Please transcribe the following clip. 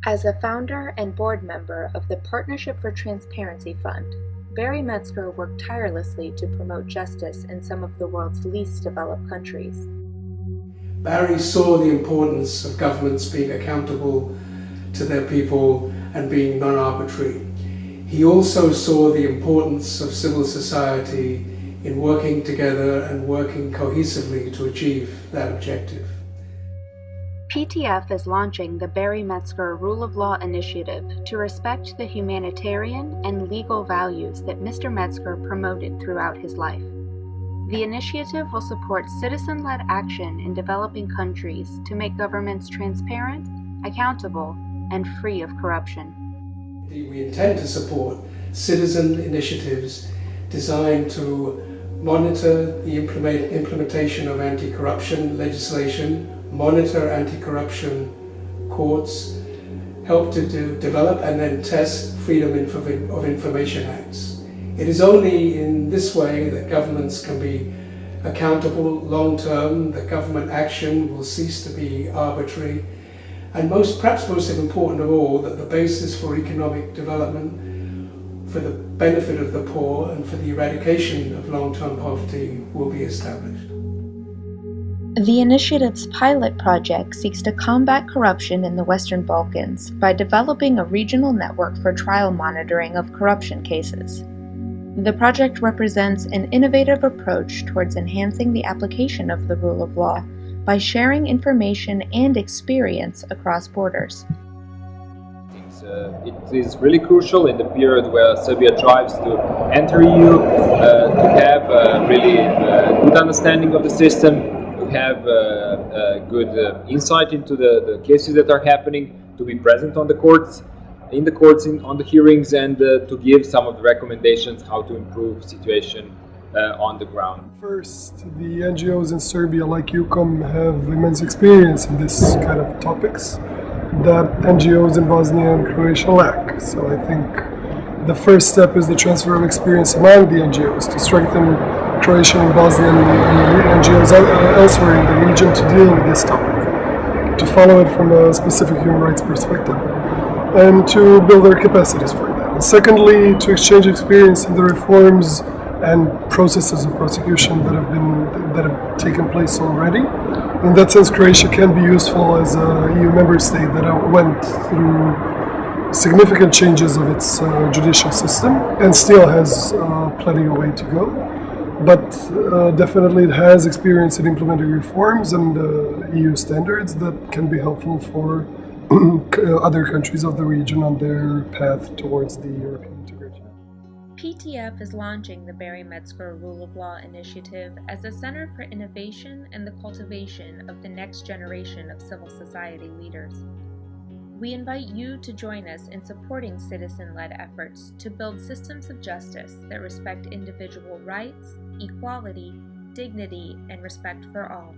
As a founder and board member of the Partnership for Transparency Fund, Barry Metzger worked tirelessly to promote justice in some of the world's least developed countries. Barry saw the importance of governments being accountable to their people and being non-arbitrary. He also saw the importance of civil society in working together and working cohesively to achieve that objective. PTF is launching the Barry Metzger Rule of Law Initiative to respect the humanitarian and legal values that Mr. Metzger promoted throughout his life. The initiative will support citizen-led action in developing countries to make governments transparent, accountable, and free of corruption. We intend to support citizen initiatives designed to monitor the implementation of anti-corruption legislation, monitor anti-corruption courts, help to develop and then test Freedom of Information Acts. It is only in this way that governments can be accountable long-term, that government action will cease to be arbitrary, and perhaps most important of all, that the basis for economic development, for the benefit of the poor and for the eradication of long-term poverty will be established. The initiative's pilot project seeks to combat corruption in the Western Balkans by developing a regional network for trial monitoring of corruption cases. The project represents an innovative approach towards enhancing the application of the rule of law by sharing information and experience across borders. It is really crucial in the period where Serbia tries to enter EU to have a really good understanding of the system, to have good insight into the cases that are happening, to be present on the courts, on the hearings, and to give some of the recommendations how to improve situation on the ground. First, the NGOs in Serbia like UCOM have immense experience in this kind of topics that NGOs in Bosnia and Croatia lack. So I think the first step is the transfer of experience among the NGOs to strengthen Croatian and Bosnian NGOs elsewhere in the region to deal with this topic, to follow it from a specific human rights perspective, and to build their capacities for that. And secondly, to exchange experience in the reforms and processes of prosecution that have taken place already. In that sense, Croatia can be useful as a EU member state that went through significant changes of its judicial system and still has plenty of way to go. But definitely it has experience in implementing reforms and EU standards that can be helpful for other countries of the region on their path towards the European integration. PTF is launching the Barry Metzger Rule of Law Initiative as a center for innovation and the cultivation of the next generation of civil society leaders. We invite you to join us in supporting citizen-led efforts to build systems of justice that respect individual rights, equality, dignity, and respect for all.